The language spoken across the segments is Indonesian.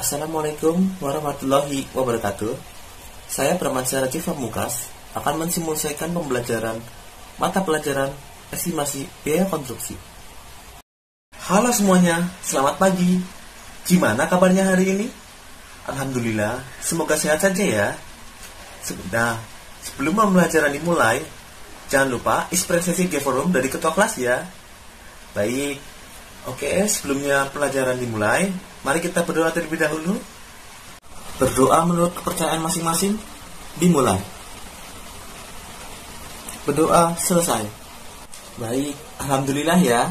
Assalamualaikum warahmatullahi wabarakatuh. Saya Pramansyah Rajif Pamungkas akan mensimulasikan pembelajaran mata pelajaran estimasi biaya konstruksi. Halo semuanya, selamat pagi. Gimana kabarnya hari ini? Alhamdulillah, semoga sehat saja ya. Nah, sebelum pembelajaran dimulai, jangan lupa ekspresi forum dari ketua kelas ya. Baik, oke, sebelumnya pelajaran dimulai, mari kita berdoa terlebih dahulu. Berdoa menurut kepercayaan masing-masing. Dimulai. Berdoa selesai. Baik, alhamdulillah ya.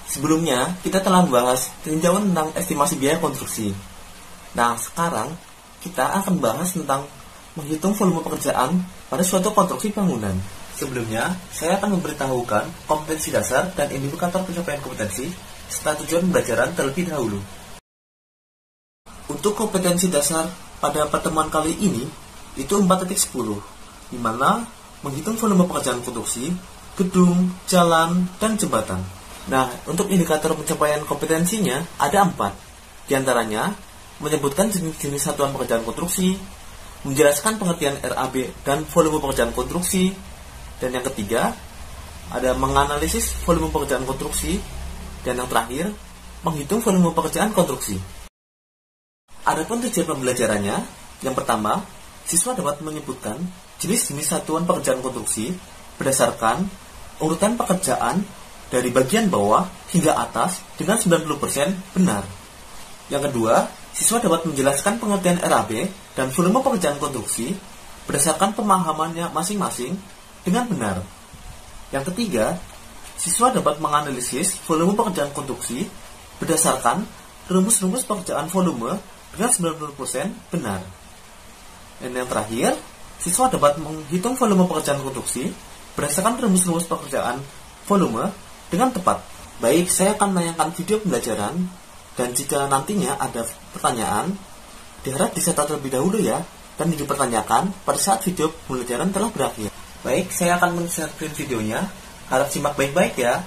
Sebelumnya kita telah membahas tinjauan tentang estimasi biaya konstruksi. Nah, sekarang kita akan bahas tentang menghitung volume pekerjaan pada suatu konstruksi bangunan. Sebelumnya, saya akan memberitahukan kompetensi dasar dan indikator pencapaian kompetensi serta tujuan pembelajaran terlebih dahulu. Untuk kompetensi dasar pada pertemuan kali ini itu 4.10, di mana menghitung volume pekerjaan konstruksi, gedung, jalan, dan jembatan. Nah, untuk indikator pencapaian kompetensinya ada 4. Di antaranya, menyebutkan jenis-jenis satuan pekerjaan konstruksi, menjelaskan pengertian RAB dan volume pekerjaan konstruksi, dan yang ketiga, ada menganalisis volume pekerjaan konstruksi, dan yang terakhir, menghitung volume pekerjaan konstruksi. Adapun tujuan pembelajarannya, yang pertama, siswa dapat menyebutkan jenis-jenis satuan pekerjaan konstruksi berdasarkan urutan pekerjaan dari bagian bawah hingga atas dengan 90% benar. Yang kedua, siswa dapat menjelaskan pengertian RAB dan volume pekerjaan konstruksi berdasarkan pemahamannya masing-masing dengan benar. Yang ketiga, siswa dapat menganalisis volume pekerjaan konstruksi berdasarkan rumus-rumus pekerjaan volume dengan 90% benar. Dan yang terakhir, siswa dapat menghitung volume pekerjaan konstruksi berdasarkan rumus-rumus pekerjaan volume dengan tepat. Baik, saya akan menayangkan video pembelajaran, dan jika nantinya ada pertanyaan, diharap dicatat terlebih dahulu ya, dan dipertanyakan pada saat video pembelajaran telah berakhir. Baik, saya akan men-share screen videonya. Harap simak baik-baik ya.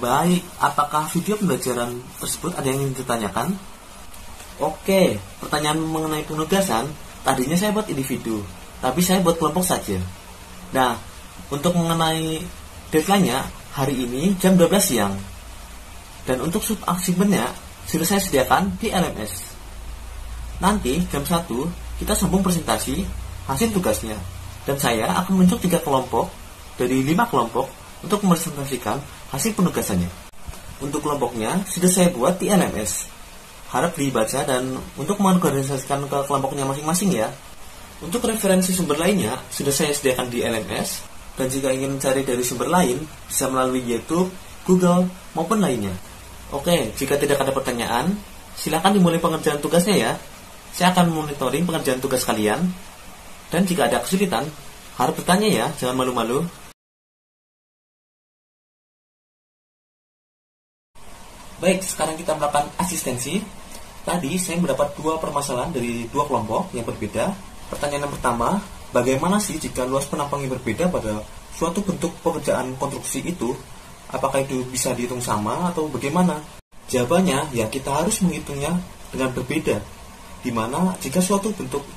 Baik, apakah video pembelajaran tersebut ada yang ingin ditanyakan? Oke, pertanyaan mengenai penugasan, tadinya saya buat individu, tapi saya buat kelompok saja. Nah, untuk mengenai deadline-nya, hari ini jam 12 siang. Dan untuk subassignment-nya, sudah saya sediakan di LMS. Nanti, jam 1, kita sambung presentasi hasil tugasnya. Dan saya akan menunjuk 3 kelompok dari 5 kelompok untuk mempresentasikan hasil penugasannya. Untuk kelompoknya sudah saya buat di LMS. Harap dibaca dan untuk mengorganisasikan ke kelompoknya masing-masing ya. Untuk referensi sumber lainnya sudah saya sediakan di LMS. Dan jika ingin mencari dari sumber lain bisa melalui YouTube, Google maupun lainnya. Oke, jika tidak ada pertanyaan, silakan dimulai pengerjaan tugasnya ya. Saya akan monitoring pengerjaan tugas kalian. Dan jika ada kesulitan, harap bertanya ya, jangan malu-malu. Baik, sekarang kita melakukan asistensi. Tadi saya mendapat 2 permasalahan dari 2 kelompok yang berbeda. Pertanyaan yang pertama, bagaimana sih jika luas penampang yang berbeda pada suatu bentuk pekerjaan konstruksi itu? Apakah itu bisa dihitung sama atau bagaimana? Jawabannya, ya kita harus menghitungnya dengan berbeda. Dimana jika suatu bentuk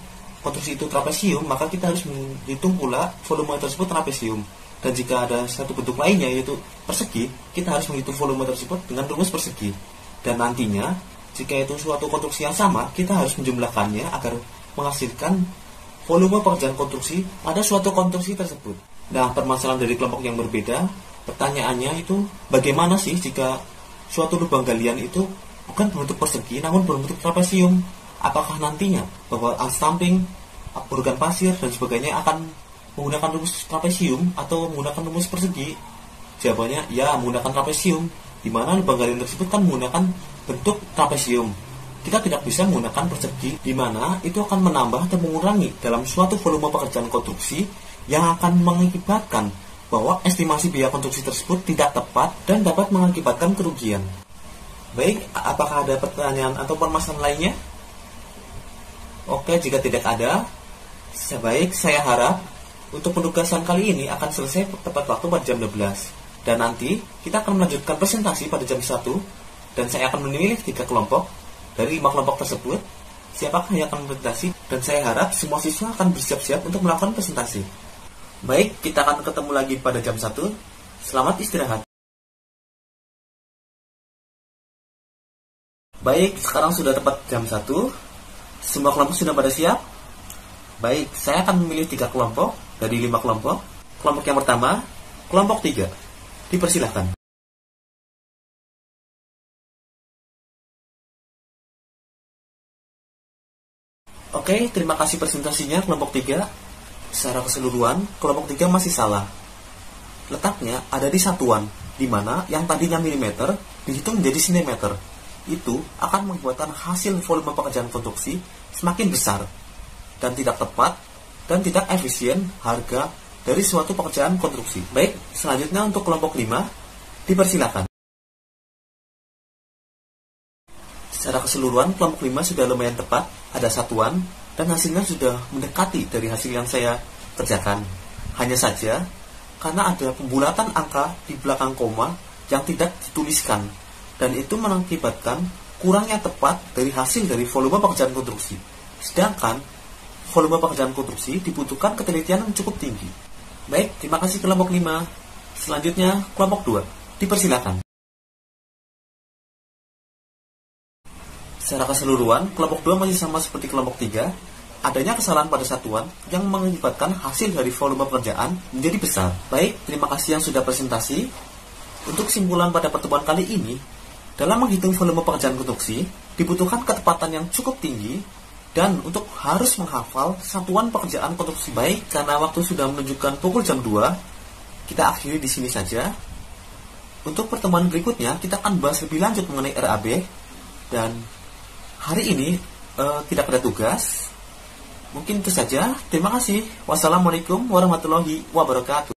konstruksi itu trapesium, maka kita harus menghitung pula volume tersebut trapesium. Dan jika ada satu bentuk lainnya yaitu persegi, kita harus menghitung volume tersebut dengan rumus persegi. Dan nantinya, jika itu suatu konstruksi yang sama, kita harus menjumlahkannya agar menghasilkan volume pekerjaan konstruksi pada suatu konstruksi tersebut. Nah, permasalahan dari kelompok yang berbeda, pertanyaannya itu bagaimana sih jika suatu lubang galian itu bukan berbentuk persegi namun berbentuk trapesium? Apakah nantinya bahwa unstamping, burukan pasir dan sebagainya akan menggunakan rumus trapesium atau menggunakan rumus persegi? Jawabannya ya, menggunakan trapesium, di mana lubang galian tersebut kan menggunakan bentuk trapesium. Kita tidak bisa menggunakan persegi, di mana itu akan menambah atau mengurangi dalam suatu volume pekerjaan konstruksi yang akan mengakibatkan bahwa estimasi biaya konstruksi tersebut tidak tepat dan dapat mengakibatkan kerugian. Baik, apakah ada pertanyaan atau permasalahan lainnya? Oke, jika tidak ada, sebaik saya harap untuk penugasan kali ini akan selesai tepat waktu pada jam 12. Dan nanti kita akan melanjutkan presentasi pada jam 1. Dan saya akan memilih 3 kelompok. Dari 5 kelompok tersebut, siapakah yang akan presentasi? Dan saya harap semua siswa akan bersiap-siap untuk melakukan presentasi. Baik, kita akan ketemu lagi pada jam 1. Selamat istirahat. Baik, sekarang sudah tepat jam 1. Semua kelompok sudah pada siap? Baik, saya akan memilih 3 kelompok dari 5 kelompok. Kelompok yang pertama, kelompok 3. Dipersilahkan. Oke, terima kasih presentasinya kelompok 3. Secara keseluruhan, kelompok 3 masih salah. Letaknya ada di satuan, di mana yang tadinya milimeter dihitung menjadi sentimeter. Itu akan mengakibatkan hasil volume pekerjaan konstruksi semakin besar dan tidak tepat dan tidak efisien harga dari suatu pekerjaan konstruksi. Baik, selanjutnya untuk kelompok 5, dipersilakan. Secara keseluruhan, kelompok 5 sudah lumayan tepat, ada satuan, dan hasilnya sudah mendekati dari hasil yang saya kerjakan. Hanya saja, karena ada pembulatan angka di belakang koma yang tidak dituliskan, dan itu mengakibatkan kurangnya tepat dari hasil dari volume pekerjaan konstruksi. Sedangkan, volume pekerjaan konstruksi dibutuhkan ketelitian yang cukup tinggi. Baik, terima kasih kelompok 5. Selanjutnya, kelompok 2. Dipersilakan. Secara keseluruhan, kelompok 2 masih sama seperti kelompok 3. Adanya kesalahan pada satuan yang mengakibatkan hasil dari volume pekerjaan menjadi besar. Baik, terima kasih yang sudah presentasi. Untuk kesimpulan pada pertemuan kali ini, dalam menghitung volume pekerjaan konstruksi, dibutuhkan ketepatan yang cukup tinggi dan untuk harus menghafal satuan pekerjaan konstruksi. Baik, karena waktu sudah menunjukkan pukul jam 2, kita akhiri di sini saja. Untuk pertemuan berikutnya, kita akan bahas lebih lanjut mengenai RAB. Dan hari ini tidak ada tugas. Mungkin itu saja. Terima kasih. Wassalamualaikum warahmatullahi wabarakatuh.